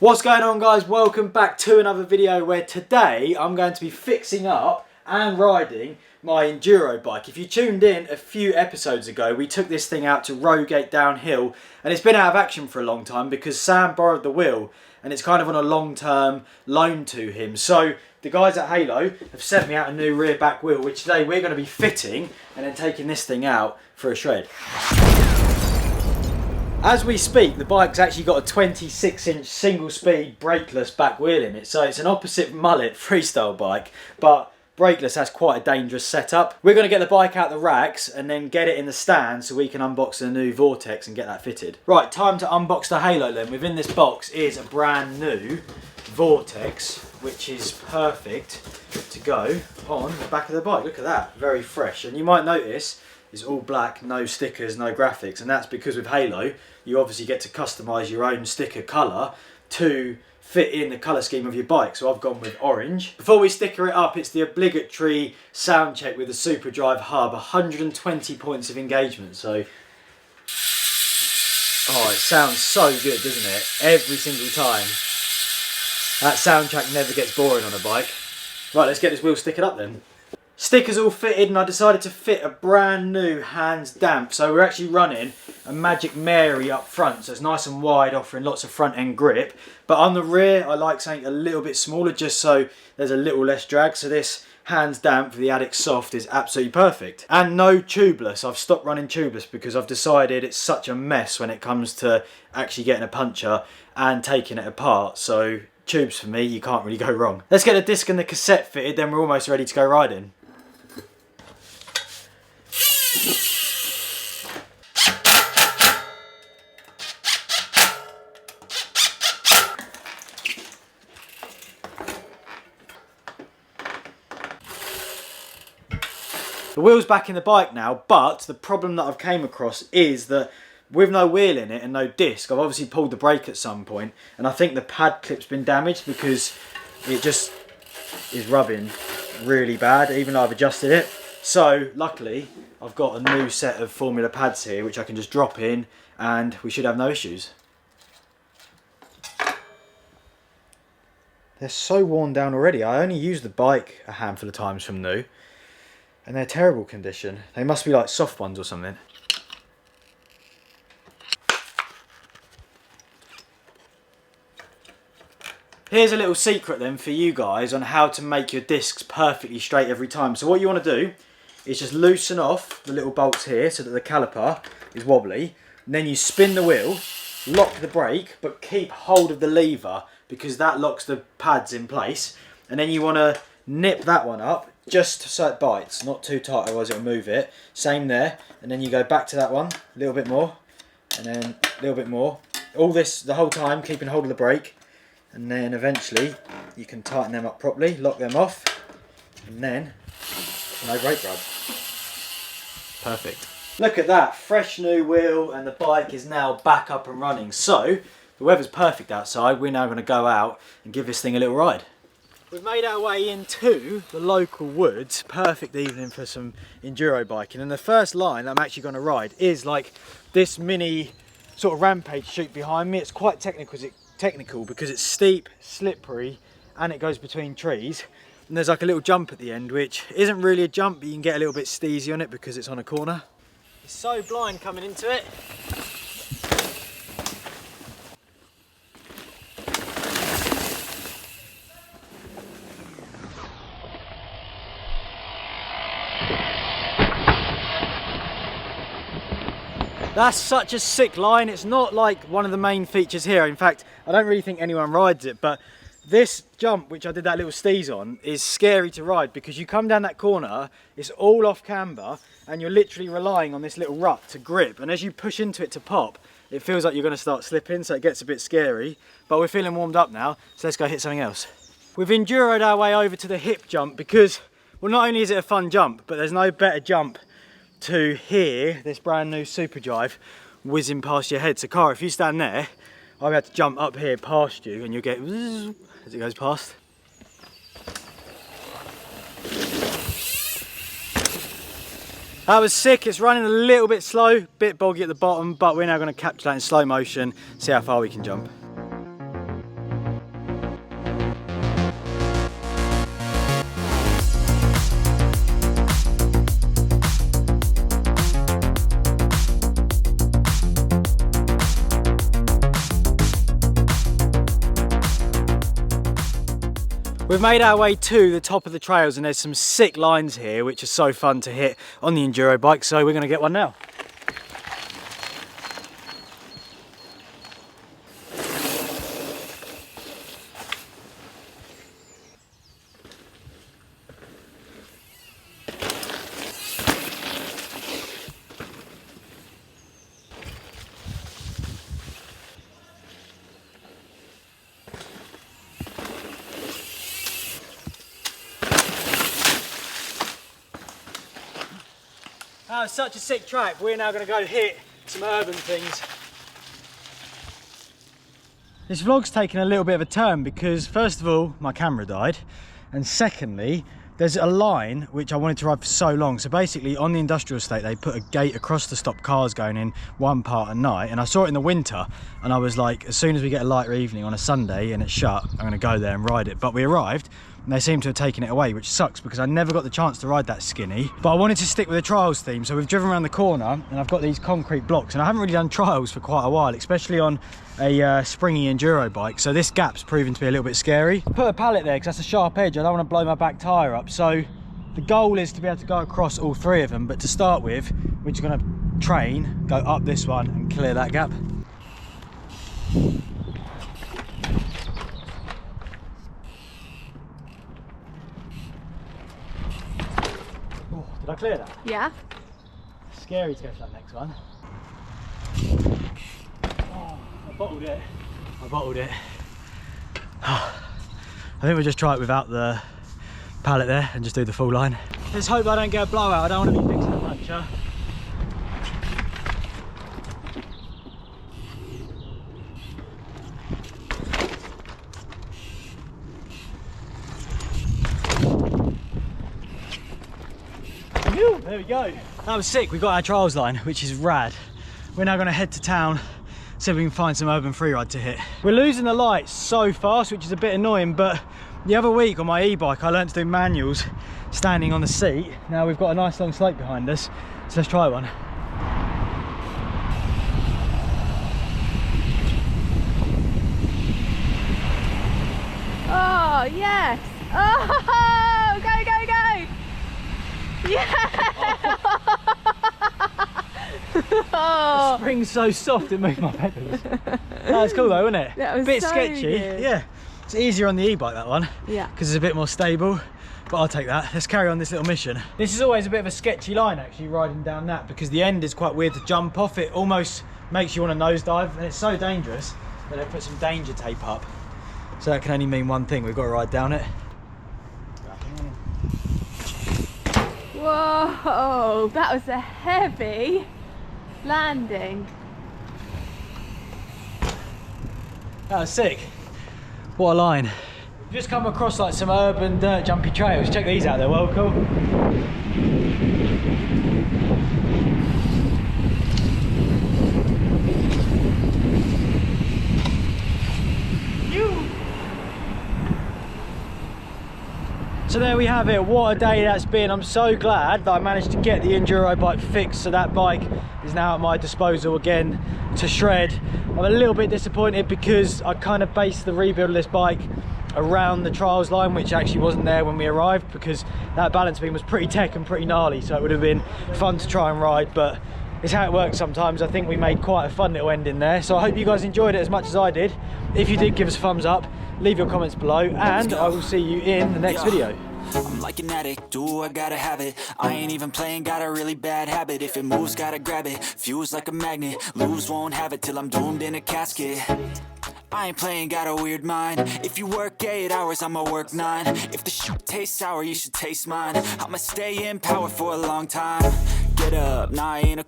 What's going on, guys? Welcome back to another video where today I'm going to be fixing up and riding my enduro bike. If you tuned in a few episodes ago, we took this thing out to Rowgate downhill and it's been out of action for a long time because Sam borrowed the wheel and it's kind of on a long-term loan to him. So the guys at Halo have sent me out a new rear back wheel, which today we're going to be fitting and then taking this thing out for a shred. As we speak, the bike's actually got a 26-inch single-speed brakeless back wheel in it, so it's an opposite mullet freestyle bike, but brakeless has quite a dangerous setup. We're going to get the bike out the racks and then get it in the stand so we can unbox the new Vortex and get that fitted. Right, time to unbox the Halo then. Within this box is a brand new Vortex, which is perfect to go on the back of the bike. Look at that, very fresh. And you might notice it's all black, no stickers, no graphics, and that's because with Halo you obviously get to customise your own sticker colour to fit in the colour scheme of your bike. So I've gone with orange. Before we sticker it up, it's the obligatory sound check with the Super Drive hub, 120 points of engagement. So, oh, it sounds so good, doesn't it? Every single time. That sound check never gets boring on a bike. Right, let's get this wheel stickered up then. Stickers all fitted and I decided to fit a brand new hands damp. So we're actually running a Magic Mary up front, so it's nice and wide, offering lots of front end grip. But on the rear I like something a little bit smaller just so there's a little less drag. So this hands damp for the Addict Soft is absolutely perfect. And no tubeless. I've stopped running tubeless because I've decided it's such a mess when it comes to actually getting a puncture and taking it apart. So tubes for me, you can't really go wrong. Let's get the disc and the cassette fitted, then we're almost ready to go riding. The wheel's back in the bike now, but the problem that I've came across is that with no wheel in it and no disc, I've obviously pulled the brake at some point, and I think the pad clip's been damaged because it just is rubbing really bad, even though I've adjusted it. So luckily I've got a new set of Formula pads here which I can just drop in and we should have no issues. They're so worn down already. I only used the bike a handful of times from new and they're terrible condition. They must be like soft ones or something. Here's a little secret then for you guys on how to make your discs perfectly straight every time. So what you want to do is just loosen off the little bolts here so that the caliper is wobbly. And then you spin the wheel, lock the brake, but keep hold of the lever because that locks the pads in place. And then you want to nip that one up just so it bites, not too tight, otherwise it'll move it. Same there. And then you go back to that one, a little bit more, and then a little bit more. All this the whole time, keeping hold of the brake. And then eventually you can tighten them up properly, lock them off, and then no brake rub. Perfect. Look at that, fresh new wheel and the bike is now back up and running. So the weather's perfect outside. We're now going to go out and give this thing a little ride. We've made our way into the local woods. Perfect evening for some enduro biking. And the first line I'm actually going to ride is like this mini sort of rampage chute behind me. It's quite technical because it's steep, slippery, and it goes between trees. And there's like a little jump at the end, which isn't really a jump, but you can get a little bit steezy on it because it's on a corner. It's so blind coming into it. That's such a sick line. It's not like one of the main features here. In fact, I don't really think anyone rides it, but this jump, which I did that little steez on, is scary to ride because you come down that corner, it's all off camber, and you're literally relying on this little rut to grip. And as you push into it to pop, it feels like you're going to start slipping, so it gets a bit scary. But we're feeling warmed up now, so let's go hit something else. We've enduroed our way over to the hip jump because, well, not only is it a fun jump, but there's no better jump to hear this brand new Super Drive whizzing past your head. So Cara, if you stand there, I'll have to jump up here past you and you'll get as it goes past. That was sick. It's running a little bit slow, bit boggy at the bottom, but we're now going to capture that in slow motion, see how far we can jump. We've made our way to the top of the trails and there's some sick lines here which are so fun to hit on the enduro bike, so we're going to get one now. That was such a sick track. We're now going to go hit some urban things. This vlog's taken a little bit of a turn because first of all my camera died, and secondly there's a line which I wanted to ride for so long. So basically on the industrial estate they put a gate across to stop cars going in one part at night, and I saw it in the winter and I was like, as soon as we get a lighter evening on a Sunday and it's shut, I'm going to go there and ride it. But we arrived and they seem to have taken it away, which sucks because I never got the chance to ride that skinny. But I wanted to stick with the trials theme, so we've driven around the corner and I've got these concrete blocks, and I haven't really done trials for quite a while, especially on a springy enduro bike, so this gap's proven to be a little bit scary. I put a pallet there because that's a sharp edge. I don't want to blow my back tyre up, so the goal is to be able to go across all three of them, but to start with we're just going to train, go up this one and clear that gap. Did I clear that? Yeah. Scary to go for that next one. Oh, I bottled it. I bottled it. I think we'll just try it without the pallet there and just do the full line. Let's hope I don't get a blowout. I don't want to be fixing a puncture. There we go. That was sick. We got our trials line, which is rad. We're now going to head to town, see if we can find some urban freeride to hit. We're losing the lights so fast, which is a bit annoying, but the other week on my e-bike I learned to do manuals standing on the seat. Now we've got a nice long slope behind us, so let's try one. Oh yes! Oh, go go go! Yeah! The spring's so soft it moved my pedals. That was cool though, wasn't it? That was a bit so sketchy. good. Yeah, it's easier on the e-bike, that one. Yeah. Because it's a bit more stable, but I'll take that. Let's carry on this little mission. This is always a bit of a sketchy line actually, riding down that, because the end is quite weird to jump off. It almost makes you want to nosedive, and it's so dangerous that they put some danger tape up. So that can only mean one thing: we've got to ride down it. Whoa, that was a heavy landing. That was sick. What a line. We've just come across like some urban dirt jumpy trails. Check these out, they're well cool. So there we have it. What a day that's been. I'm so glad that I managed to get the enduro bike fixed, so that bike is now at my disposal again to shred. I'm a little bit disappointed because I kind of based the rebuild of this bike around the trials line, which actually wasn't there when we arrived, because that balance beam was pretty tech and pretty gnarly, so it would have been fun to try and ride, but it's how it works sometimes. I think we made quite a fun little ending there, so I hope you guys enjoyed it as much as I did. If you did, give us a thumbs up, leave your comments below, and I will see you in the next video. I'm like an addict, do I gotta have it. I ain't even playing, got a really bad habit. If it moves, gotta grab it, fuse like a magnet. Lose, won't have it till I'm doomed in a casket. I ain't playing, got a weird mind. If you work 8 hours, I'ma work 9. If the shit tastes sour, you should taste mine. I'ma stay in power for a long time. Get up, nah, I ain't a